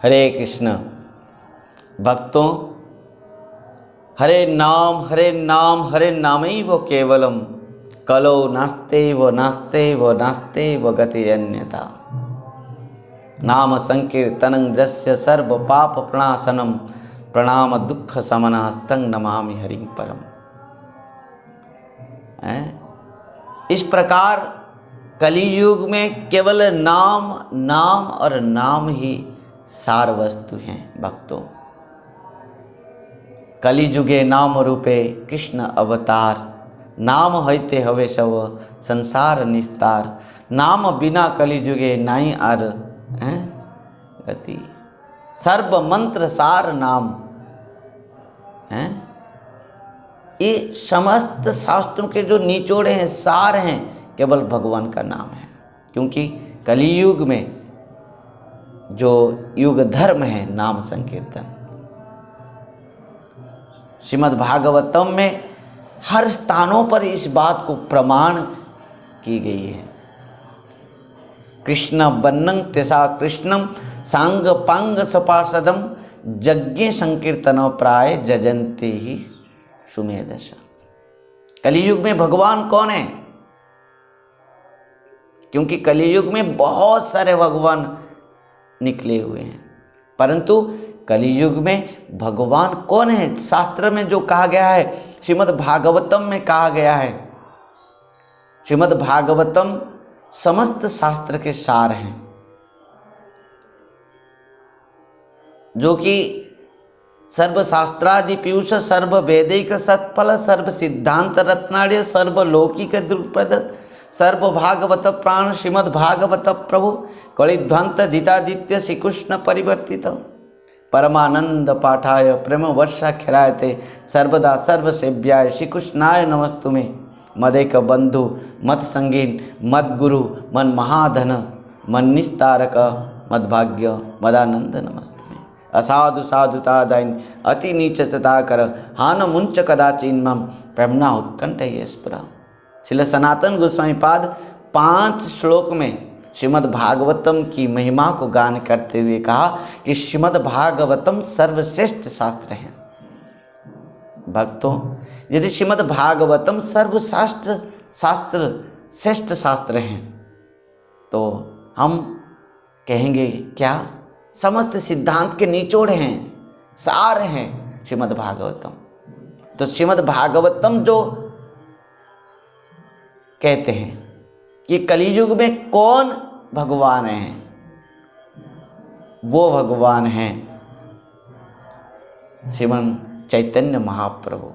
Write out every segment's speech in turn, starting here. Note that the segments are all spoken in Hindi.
हरे कृष्ण। भक्तों, हरे नाम हरे नाम हरे नामैव केवलम कलो नास्तेव नास्तेव नास्तेव गतिरन्यथा। नाम संकीर्तनं जस्य सर्व पाप प्रणाशनम प्रणाम दुख समनः तं नमामि हरिं परम। इस प्रकार कलियुग में केवल नाम नाम और नाम ही सार वस्तु हैं। भक्तों, कलिजुगे नाम रूपे कृष्ण अवतार, नाम हईते हवे सब संसार निस्तार। नाम बिना कलिजुगे नाई आर गति, सर्व मंत्र सार नाम है। ये समस्त शास्त्रों के जो निचोड़े हैं, सार हैं, केवल भगवान का नाम है। क्योंकि कलियुग में जो युग धर्म है नाम संकीर्तन। श्रीमद् भागवतम में हर स्थानों पर इस बात को प्रमाण की गई है। कृष्ण बन्नं त्यसा कृष्णम सांग पांग सपार्षदम यज्ञ संकीर्तन प्राय जजन्ते ही सुमेधस। कलियुग में भगवान कौन है? क्योंकि कलियुग में बहुत सारे भगवान निकले हुए हैं, परंतु कलियुग में भगवान कौन है? शास्त्र में जो कहा गया है, श्रीमद् भागवतम में कहा गया है। श्रीमद् भागवतम समस्त शास्त्र के सार हैं, जो कि सर्वशास्त्रादि पीयूष सर्व वैदिक सत्फल सर्व सिद्धांत रत्नार्य सर्वलौकिक द्रुपद सर्वभागवत प्राण श्रीमद् भागवत प्रभु कलिध्वंत दितादित्य श्रीकृष्ण परिवर्तित परमानंद पाठाय प्रेम वर्षाख्यरायते सर्वदा सर्वसेव्याय श्रीकृष्णाय नमस्तुमे। मदेक बंधु मत संगीन मद गुरु मन महाधन मन निस्तारक मदभाग्य मदानंद नमस्तुमे। असाधु साधुता दैन अति नीच चता कर हान मुंच कदाचिन्मम प्रेमना उत्कंठ यस्पुरा। श्रील सनातन गोस्वामी पाद 5 श्लोक में श्रीमद् भागवतम की महिमा को गान करते हुए कहा कि श्रीमद् भागवतम सर्वश्रेष्ठ शास्त्र है। भक्तों, यदि श्रीमद् भागवतम शास्त्र श्रेष्ठ शास्त्र हैं, तो हम कहेंगे क्या? समस्त सिद्धांत के निचोड़ हैं, सार हैं श्रीमद् भागवतम। तो श्रीमद् भागवतम जो कहते हैं कि कलियुग में कौन भगवान है, वो भगवान हैं श्रीमन चैतन्य महाप्रभु।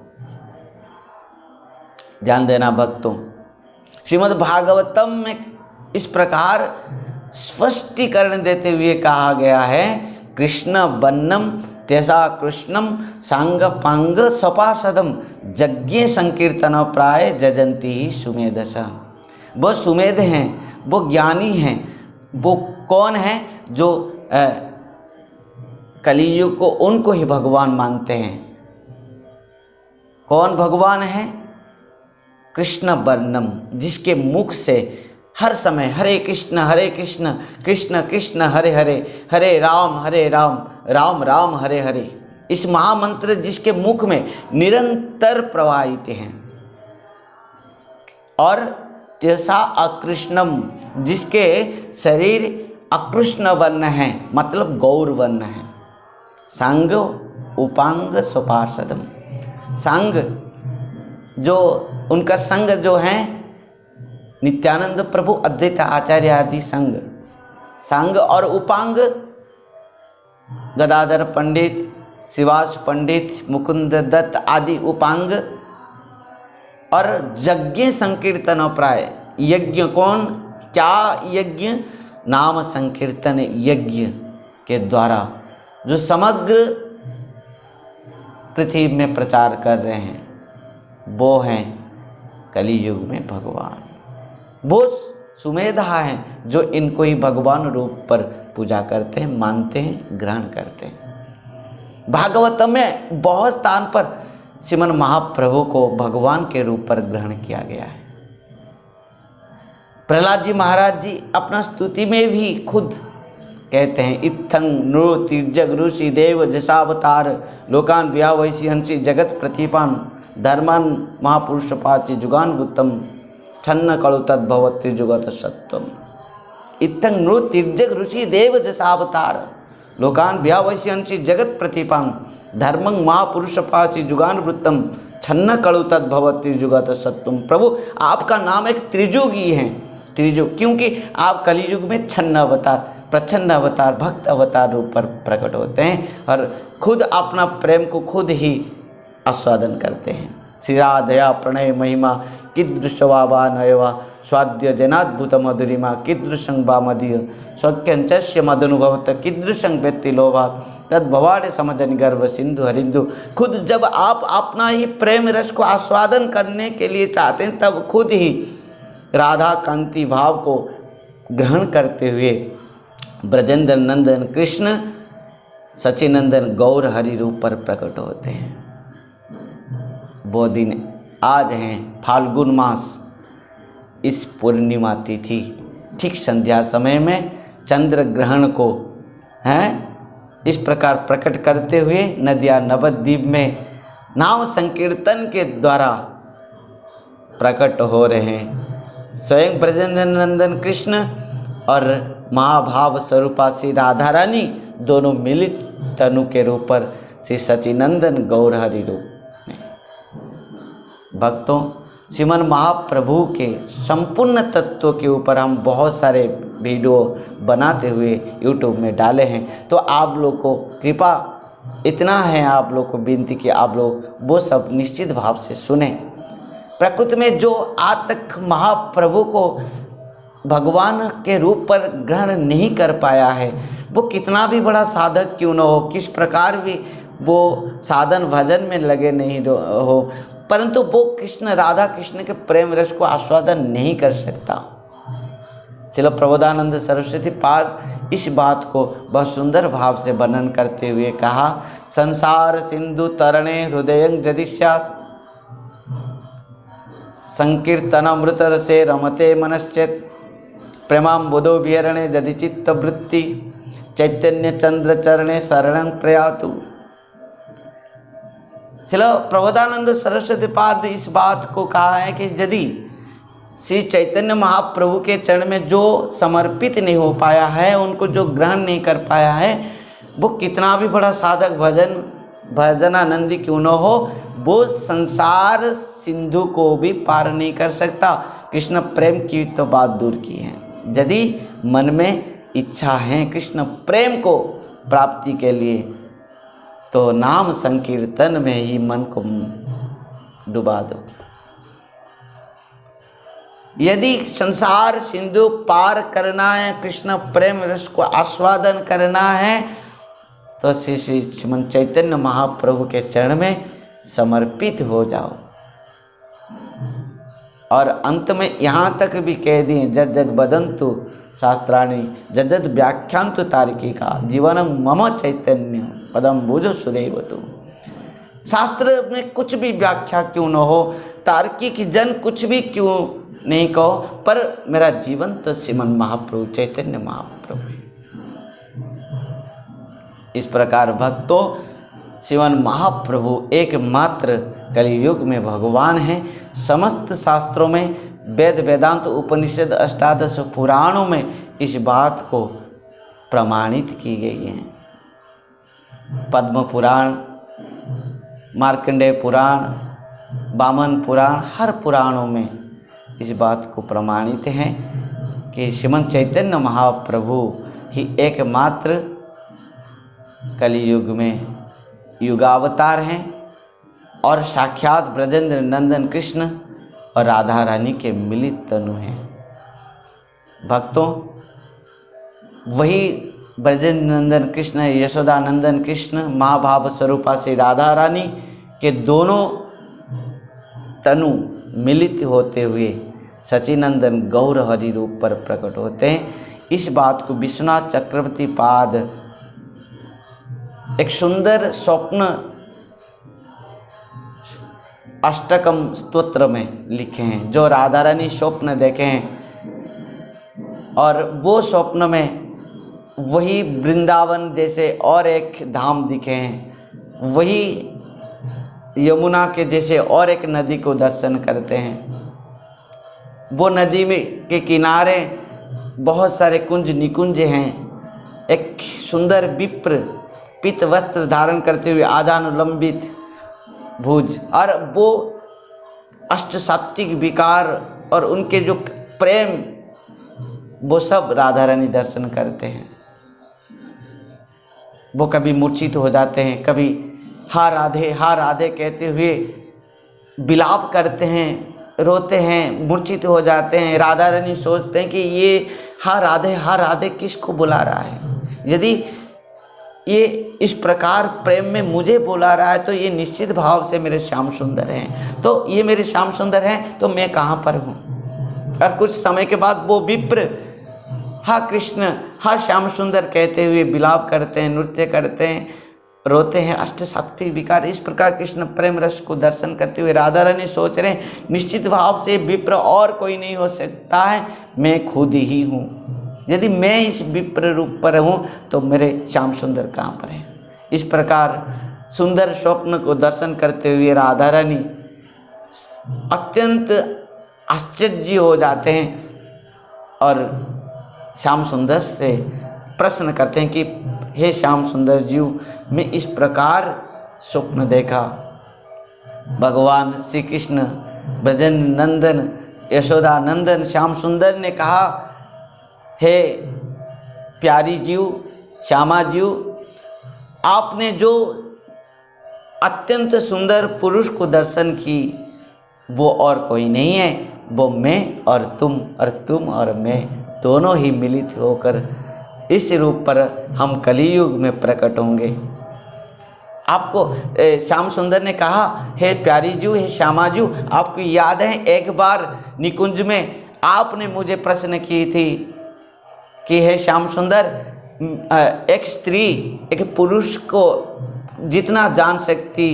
ध्यान देना भक्तों, श्रीमद् भागवतम में इस प्रकार स्पष्टीकरण देते हुए कहा गया है, कृष्ण बन्नम त्यसा कृष्णम सांग पांग सपार्षदम यज्ञ संकीर्तन प्राय जजंती ही सुमेधस। वो सुमेध हैं, वो ज्ञानी हैं। वो कौन है? जो कलियुग को उनको ही भगवान मानते हैं। कौन भगवान है? कृष्ण वर्णम, जिसके मुख से हर समय हरे कृष्ण कृष्ण कृष्ण हरे हरे हरे राम राम राम हरे हरे, इस महामंत्र जिसके मुख में निरंतर प्रवाहित हैं। और त्यसा अकृष्णम, जिसके शरीर अकृष्ण वर्ण है, मतलब गौर वर्ण है। सांग उपांग सुपार्षदम, सांग जो उनका संग जो है नित्यानंद प्रभु अद्वैत आचार्य आदि संग, सांग और उपांग गदाधर पंडित श्रीवास पंडित मुकुंद दत्त आदि उपांग। और यज्ञ संकीर्तन प्राय, यज्ञ कौन? क्या यज्ञ? नाम संकीर्तन यज्ञ के द्वारा जो समग्र पृथ्वी में प्रचार कर रहे हैं, वो हैं कलियुग में भगवान। वो सुमेधा हैं जो इनको ही भगवान रूप पर पूजा करते हैं, मानते हैं, ग्रहण करते हैं। भागवतम में बहुत स्थान पर श्रीमन महाप्रभु को भगवान के रूप पर ग्रहण किया गया है। प्रहलाद जी महाराज जी अपना स्तुति में भी खुद कहते हैं इत्थं नृ तिर्जग ऋषि देव जसावतार लोकान व्यावैसी हंसी जगत प्रतिपान धर्मान महापुरुष पाचि जुगान गुत्तम छन्न कलु तद्भव त्रिजुगत सत्वम। इत्थं नृ तिर्जग ऋषि देव जसावतार लोकान व्यावैसी हंसी जगत प्रतिपान धर्मं महापुरुष पाचि जुगान वृत्तम छन्न कलु तद्भव त्रिजुगत सत्वम। प्रभु आपका नाम एक त्रिजुगी है, त्रिजुग, क्योंकि आप कलियुग में छन्न अवतार, प्रच्छन्न अवतार, भक्त अवतार रूप पर प्रकट होते हैं और खुद अपना प्रेम को खुद ही आस्वादन करते हैं। श्री राधया प्रणय महिमा कीदृशवा नयवा स्वाद्य जनाद्भुत मधुरिमा कीदृशं वा मदीय स्वक्यंचस्य मदनुभवत कीदृशं व्यक्ति लोभा तद्भवाड़े समझन गर्भ सिंधु हरिंदु। खुद जब आप अपना ही प्रेम रस को आस्वादन करने के लिए चाहते हैं तब खुद ही राधा कांति भाव को ग्रहण करते हुए ब्रजेंद्र नंदन कृष्ण सचिनंदन गौर हरि रूप पर प्रकट होते हैं। वो दिन आज हैं फाल्गुन मास, इस पूर्णिमा तिथि ठीक संध्या समय में चंद्र ग्रहण को इस प्रकार प्रकट करते हुए नदिया नवद्वीप में नाम संकीर्तन के द्वारा प्रकट हो रहे हैं। स्वयं ब्रजेंद्र नंदन कृष्ण और महाभाव स्वरूपा श्री राधा रानी दोनों मिलित तनु के रूप पर श्री सचिनंदन गौर हरि रूप में। भक्तों, श्रीमन महाप्रभु के संपूर्ण तत्वों के ऊपर हम बहुत सारे वीडियो बनाते हुए YouTube में डाले हैं, तो आप लोग को कृपा इतना है, आप लोग को विनती कि आप लोग वो सब निश्चित भाव से सुने। प्रकृति में जो आज तक महाप्रभु को भगवान के रूप पर ग्रहण नहीं कर पाया है, वो कितना भी बड़ा साधक क्यों न हो, किस प्रकार भी वो साधन भजन में लगे नहीं हो, परंतु वो कृष्ण राधा कृष्ण के प्रेम रस को आस्वादन नहीं कर सकता। श्रील प्रबोधानंद सरस्वती पाद इस बात को बहुत सुंदर भाव से वर्णन करते हुए कहा, संसार सिंधु तरणे हृदय यदि स्यात् संकीर्तनामृत रसे रमते मनश्चेत् प्रेमाम्बुधो विहरणे यदि चित्तवृत्ति चैतन्य चंद्र चरणे शरणं प्रयातु। श्रील प्रबोधानंद सरस्वती पाद इस बात को कहा है कि यदि श्री चैतन्य महाप्रभु के चरण में जो समर्पित नहीं हो पाया है, उनको जो ग्रहण नहीं कर पाया है, वो कितना भी बड़ा साधक भजनानंदी क्यों न हो, वो संसार सिंधु को भी पार नहीं कर सकता। कृष्ण प्रेम की तो बात दूर की है, यदि मन में इच्छा है कृष्ण प्रेम को प्राप्ति के लिए, तो नाम संकीर्तन में ही मन को डुबा दो। यदि संसार सिंधु पार करना है, कृष्ण प्रेम रस को आस्वादन करना है, तो श्री श्रीमन चैतन्य महाप्रभु के चरण में समर्पित हो जाओ। और अंत में यहाँ तक भी कह दिए, जज्जद बदंतु शास्त्राणि जज्जद व्याख्यांतु तार्किका जीवनम मम चैतन्य पदम भुजो सुदेवतु। शास्त्र में कुछ भी व्याख्या क्यों न हो, तार्किक जन कुछ भी क्यों नहीं कहो, पर मेरा जीवन तो श्रीमन महाप्रभु चैतन्य महाप्रभु है। इस प्रकार भक्तों, श्रीमन महाप्रभु एकमात्र कलियुग में भगवान हैं। समस्त शास्त्रों में, वेद वेदांत उपनिषद अष्टादश पुराणों में इस बात को प्रमाणित की गई है। पद्म पुराण, मार्कंडेय पुराण, वामन पुराण, हर पुराणों में इस बात को प्रमाणित है कि श्रीमन चैतन्य महाप्रभु ही एकमात्र कलियुग में युगावतार हैं और साक्षात ब्रजेंद्र नंदन कृष्ण और राधा रानी के मिलित तनु हैं। भक्तों, वही ब्रजेंद्र नंदन कृष्ण, यशोदा नंदन कृष्ण, महाभाव स्वरूपा से राधा रानी के दोनों तनु मिलित होते हुए सचिनंदन गौर हरि रूप पर प्रकट होते हैं। इस बात को विश्वनाथ चक्रवर्ती पाद एक सुंदर स्वप्न अष्टकम स्तोत्र में लिखे हैं, जो राधा रानी स्वप्न देखे हैं और वो स्वप्न में वही वृंदावन जैसे और एक धाम दिखे हैं, वही यमुना के जैसे और एक नदी को दर्शन करते हैं। वो नदी में के किनारे बहुत सारे कुंज निकुंज हैं। एक सुंदर विप्र पीत वस्त्र धारण करते हुए आजानुलंबित भुज, और वो अष्ट सात्विक विकार और उनके जो प्रेम, वो सब राधा रानी दर्शन करते हैं। वो कभी मूर्छित हो जाते हैं, कभी हा राधे कहते हुए विलाप करते हैं, रोते हैं, मूर्छित हो जाते हैं। राधा रानी सोचते हैं कि ये हा राधे किसको बुला रहा है। यदि ये इस प्रकार प्रेम में मुझे बुला रहा है तो ये निश्चित भाव से मेरे श्याम सुंदर हैं, तो ये मेरे श्याम सुंदर हैं तो मैं कहाँ पर हूँ। और कुछ समय के बाद वो विप्र हा कृष्ण हा श्याम सुंदर कहते हुए विलाप करते हैं, नृत्य करते हैं, रोते हैं, अष्ट सात्विक विकार। इस प्रकार कृष्ण प्रेम रस को दर्शन करते हुए राधा रानी सोच रहे हैं, निश्चित भाव से विप्र और कोई नहीं हो सकता है, मैं खुद ही हूँ। यदि मैं इस विप्र रूप पर हूँ तो मेरे श्याम सुंदर कहाँ पर हैं। इस प्रकार सुंदर स्वप्न को दर्शन करते हुए राधा रानी अत्यंत आश्चर्य हो जाते हैं और श्याम सुंदर से प्रश्न करते हैं कि हे श्याम सुंदर जी, मैं इस प्रकार स्वप्न देखा। भगवान श्री कृष्ण ब्रजन नंदन यशोदा नंदन श्याम सुंदर ने कहा, हे प्यारी जीव श्यामा जीव, आपने जो अत्यंत सुंदर पुरुष को दर्शन की वो और कोई नहीं है, वो मैं और तुम और मैं दोनों ही मिलित होकर इस रूप पर हम कलियुग में प्रकट होंगे। आपको श्याम सुंदर ने कहा, हे प्यारी जीव हे श्यामा जीव, आपको याद है एक बार निकुंज में आपने मुझे प्रश्न की थी कि हे श्याम सुंदर, एक स्त्री एक पुरुष को जितना जान सकती,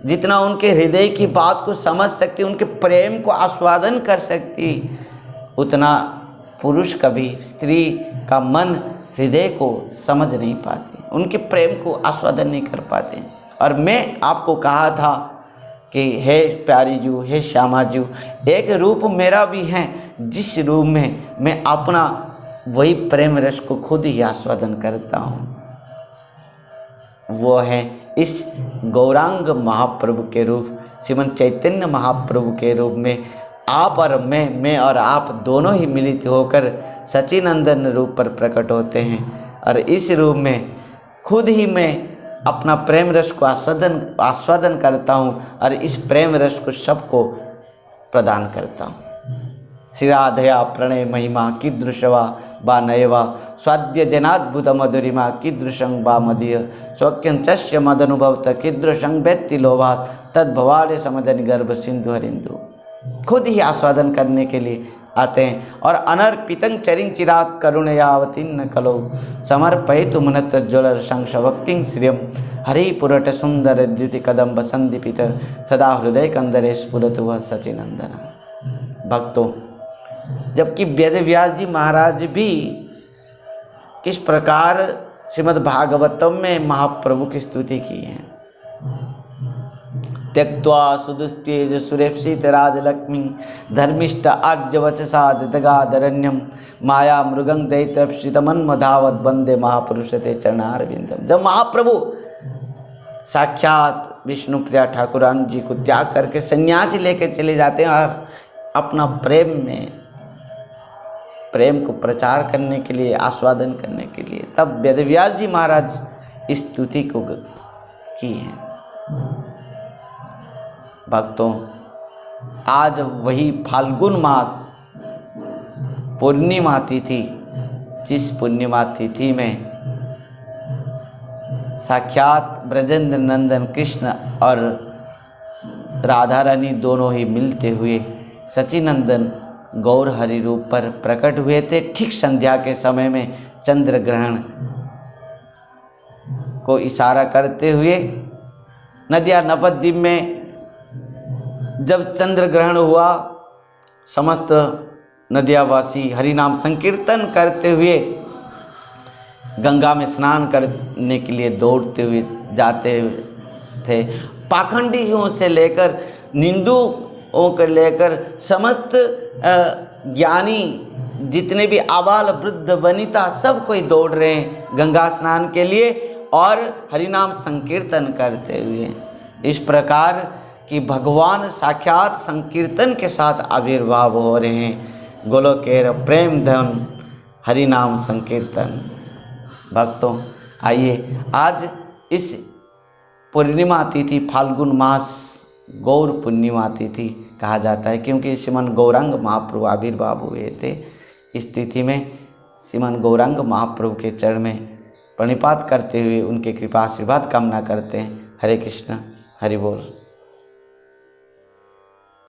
जितना उनके हृदय की बात को समझ सकती, उनके प्रेम को आस्वादन कर सकती, उतना पुरुष कभी स्त्री का मन हृदय को समझ नहीं पाते, उनके प्रेम को आस्वादन नहीं कर पाते। और मैं आपको कहा था कि हे प्यारी जू हे श्यामा जू, एक रूप मेरा भी है जिस रूप में मैं अपना वही प्रेम रस को खुद ही आस्वादन करता हूँ, वो है इस गौरांग महाप्रभु के रूप, श्रीमन चैतन्य महाप्रभु के रूप में आप और मैं और आप दोनों ही मिलित होकर सचिनंदन रूप पर प्रकट होते हैं। और इस रूप में खुद ही मैं अपना प्रेम रस को आस्वादन करता हूँ और इस प्रेम रस को सबको प्रदान करता हूँ। श्री राधया प्रणय महिमा कीदृशवा बा नयवा स्वाद्य जनाद्भुत मधुरिमा कीदृशं बा मदीय स्वक्यंचस्य मदनुभवत कीदृशं व्यक्ति लोभात तद्भवाड़े समदन गर्भ सिंधु हरिंदु। खुद ही आस्वादन करने के लिए आते हैं। और अनर्पितं चरिं चिरात करुणयावतीर्ण कलो समर्पयतु मुनत ज्वलर शंशभक्तिं श्रियं हरि पुरट सुंदर द्युति कदम्ब संदीपित सदा हृदय कंदरे स्फुरतु वह सचिनंदन। भक्तों, जबकि वेदव्यास जी महाराज भी किस प्रकार श्रीमद् भागवतम में महाप्रभु की स्तुति की है। त्यक्त्वा सुदुस्तेज सुरेप्सित राजलक्ष्मी धर्मिष्ठ आर्यवचसा जदगाधरण्यम माया मृगं दैत्यप्सितमन्मधावत वंदे महापुरुष ते चरणारविंदम। जब महाप्रभु साक्षात विष्णुप्रिया ठाकुरान जी को त्याग करके सन्यासी लेकर चले जाते हैं और अपना प्रेम को प्रचार करने के लिए, आस्वादन करने के लिए, तब वेदव्यास जी महाराज इस स्तुति को की है। भक्तों, आज वही फाल्गुन मास पूर्णिमा तिथि, जिस पूर्णिमा तिथि में साक्षात ब्रजेंद्र नंदन कृष्ण और राधा रानी दोनों ही मिलते हुए सचिनंदन गौर हरि रूप पर प्रकट हुए थे। ठीक संध्या के समय में चंद्र ग्रहण को इशारा करते हुए नदिया नवद्वीप में जब चंद्र ग्रहण हुआ, समस्त नदियावासी हरि नाम संकीर्तन करते हुए गंगा में स्नान करने के लिए दौड़ते हुए जाते थे। पाखंडियों से लेकर निंदुओं को लेकर समस्त ज्ञानी जितने भी आबाल वृद्ध वनिता सब कोई दौड़ रहे हैं गंगा स्नान के लिए और हरिनाम संकीर्तन करते हुए। इस प्रकार कि भगवान साक्षात संकीर्तन के साथ आविर्भाव हो रहे हैं। गोलोकेर प्रेम धन हरिनाम संकीर्तन। भक्तों आइए, आज इस पूर्णिमा तिथि फाल्गुन मास गौर पूर्णिमा तिथि कहा जाता है, क्योंकि श्रीमन गौरांग महाप्रभु आविर्भाव हुए थे। इस तिथि में श्रीमन गौरांग महाप्रभु के चरण में प्रणिपात करते हुए उनके कृपा आशीर्वाद कामना करते हैं। हरे कृष्ण, हरि बोल।